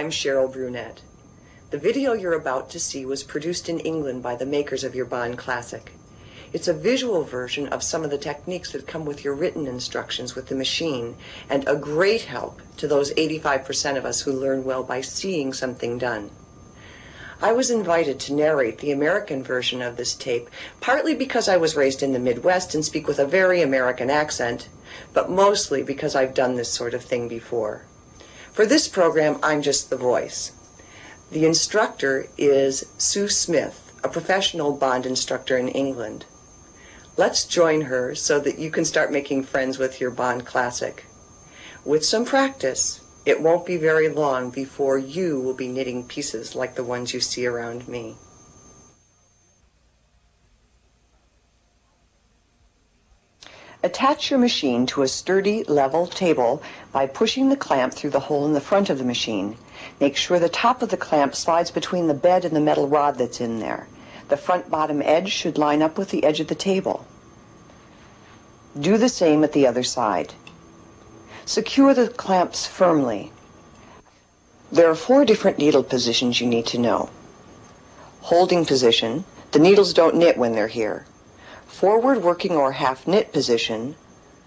I'm Cheryl Brunette. The video you're about to see was produced in England by the makers of your Bond Classic. It's a visual version of some of the techniques that come with your written instructions with the machine, and a great help to those 85% of us who learn well by seeing something done. I was invited to narrate the American version of this tape, partly because I was raised in the Midwest and speak with a very American accent, but mostly because I've done this sort of thing before. For this program, I'm just the voice. The instructor is Sue Smith, a professional Bond instructor in England. Let's join her so that you can start making friends with your Bond Classic. With some practice, it won't be very long before you will be knitting pieces like the ones you see around me. Attach your machine to a sturdy, level table by pushing the clamp through the hole in the front of the machine. Make sure the top of the clamp slides between the bed and the metal rod that's in there. The front bottom edge should line up with the edge of the table. Do the same at the other side. Secure the clamps firmly. There are 4 different needle positions you need to know. Holding position. The needles don't knit when they're here. Forward working or half knit position,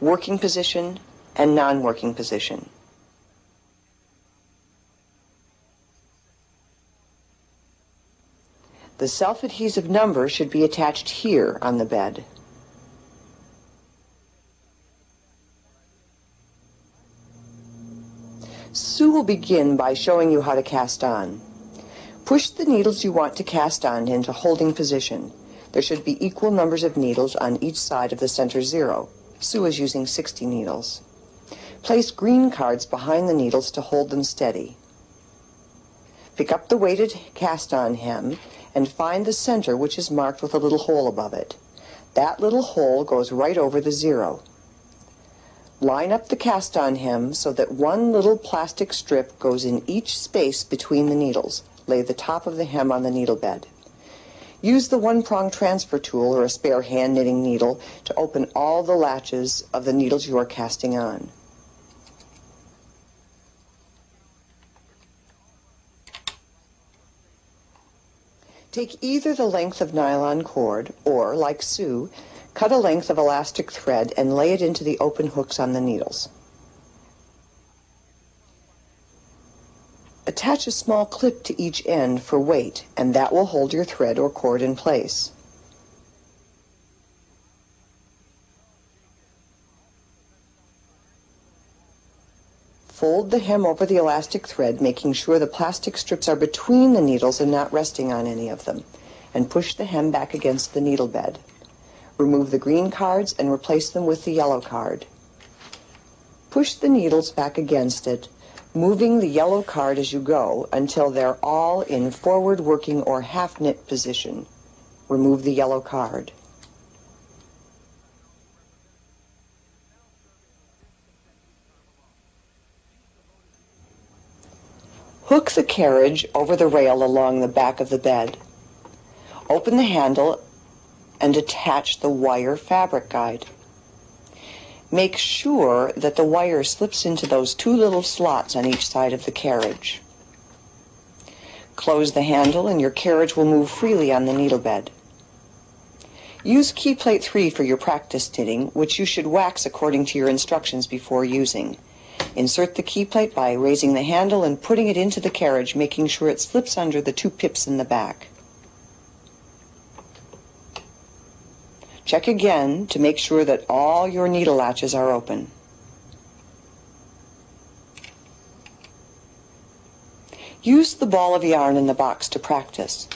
working position, and non-working position. The self-adhesive number should be attached here on the bed. Sue will begin by showing you how to cast on. Push the needles you want to cast on into holding position. There should be equal numbers of needles on each side of the center 0. Sue is using 60 needles. Place green cards behind the needles to hold them steady. Pick up the weighted cast-on hem and find the center, which is marked with a little hole above it. That little hole goes right over the 0. Line up the cast-on hem so that one little plastic strip goes in each space between the needles. Lay the top of the hem on the needle bed. Use the one-prong transfer tool or a spare hand knitting needle to open all the latches of the needles you are casting on. Take either the length of nylon cord or, like Sue, cut a length of elastic thread and lay it into the open hooks on the needles. Attach a small clip to each end for weight, and that will hold your thread or cord in place. Fold the hem over the elastic thread, making sure the plastic strips are between the needles and not resting on any of them, and push the hem back against the needle bed. Remove the green cards and replace them with the yellow card. Push the needles back against it, moving the yellow card as you go until they're all in forward working or half knit position. Remove the yellow card. Hook the carriage over the rail along the back of the bed. Open the handle and attach the wire fabric guide. Make sure that the wire slips into those 2 little slots on each side of the carriage. Close the handle and your carriage will move freely on the needle bed. Use key plate 3 for your practice knitting, which you should wax according to your instructions before using. Insert the key plate by raising the handle and putting it into the carriage, making sure it slips under the 2 pips in the back. Check again to make sure that all your needle latches are open. Use the ball of yarn in the box to practice.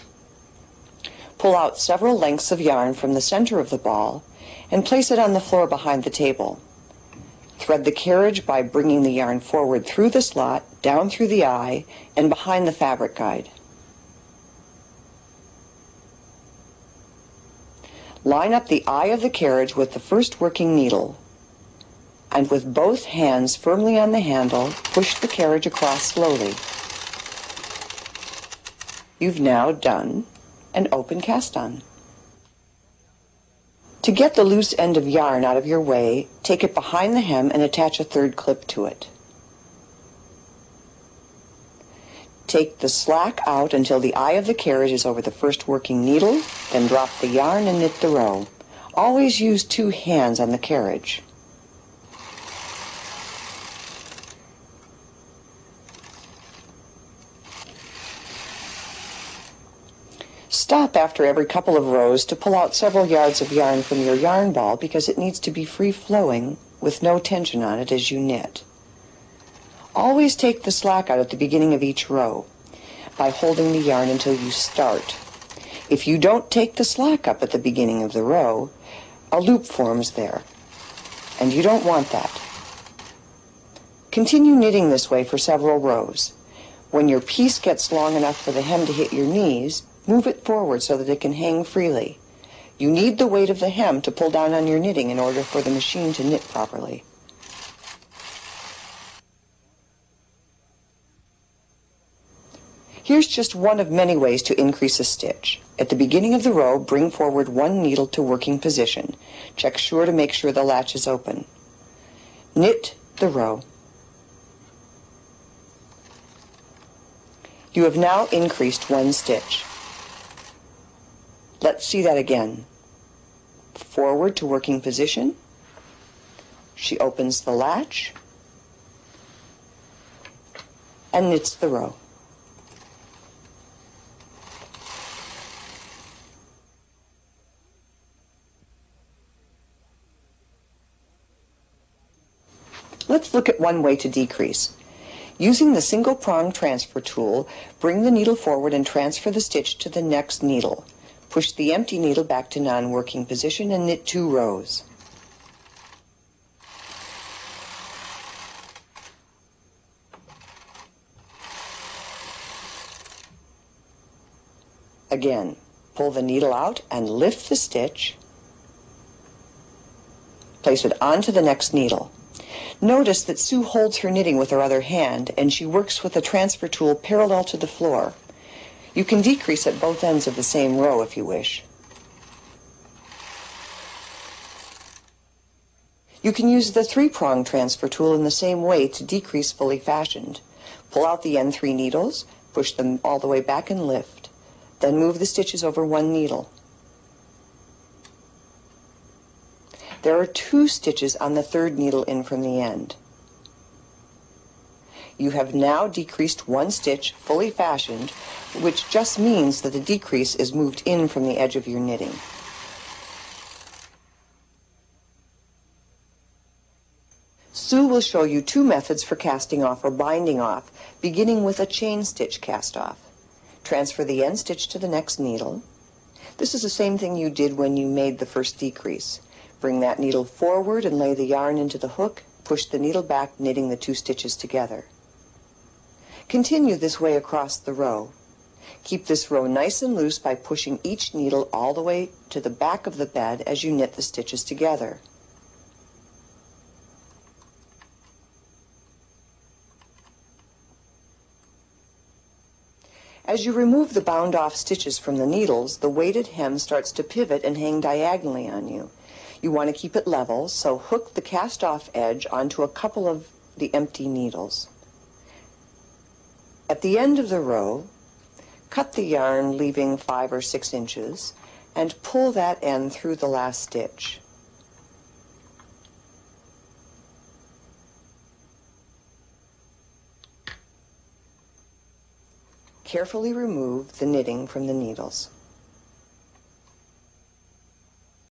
Pull out several lengths of yarn from the center of the ball and place it on the floor behind the table. Thread the carriage by bringing the yarn forward through the slot, down through the eye, and behind the fabric guide. Line up the eye of the carriage with the first working needle, and with both hands firmly on the handle, push the carriage across slowly. You've now done an open cast-on. To get the loose end of yarn out of your way, take it behind the hem and attach a 3rd clip to it. take the slack out until the eye of the carriage is over the first working needle, then drop the yarn and knit the row. Always use 2 hands on the carriage. Stop after every couple of rows to pull out several yards of yarn from your yarn ball because it needs to be free-flowing with no tension on it as you knit. Always take the slack out at the beginning of each row by holding the yarn until you start. If you don't take the slack up at the beginning of the row, a loop forms there, and you don't want that. Continue knitting this way for several rows. When your piece gets long enough for the hem to hit your knees, move it forward so that it can hang freely. You need the weight of the hem to pull down on your knitting in order for the machine to knit properly. Here's just one of many ways to increase a stitch. At the beginning of the row, bring forward 1 needle to working position. Check sure to make sure the latch is open. Knit the row. You have now increased 1 stitch. Let's see that again. Forward to working position. She opens the latch and knits the row. Let's look at one way to decrease. Using the single prong transfer tool, bring the needle forward and transfer the stitch to the next needle. Push the empty needle back to non-working position and knit 2 rows. Again, pull the needle out and lift the stitch. Place it onto the next needle. Notice that Sue holds her knitting with her other hand, and she works with the transfer tool parallel to the floor. You can decrease at both ends of the same row if you wish. You can use the 3-prong transfer tool in the same way to decrease fully fashioned. Pull out the end 3 needles, push them all the way back and lift. Then move the stitches over 1 needle. There are 2 stitches on the 3rd needle in from the end. You have now decreased 1 stitch, fully fashioned, which just means that the decrease is moved in from the edge of your knitting. Sue will show you 2 methods for casting off or binding off, beginning with a chain stitch cast off. Transfer the end stitch to the next needle. This is the same thing you did when you made the first decrease. Bring that needle forward and lay the yarn into the hook. Push the needle back, knitting the 2 stitches together. Continue this way across the row. Keep this row nice and loose by pushing each needle all the way to the back of the bed as you knit the stitches together. As you remove the bound-off stitches from the needles, the weighted hem starts to pivot and hang diagonally on you. You want to keep it level, so hook the cast-off edge onto a couple of the empty needles. At the end of the row, cut the yarn leaving 5 or 6 inches and pull that end through the last stitch. Carefully remove the knitting from the needles.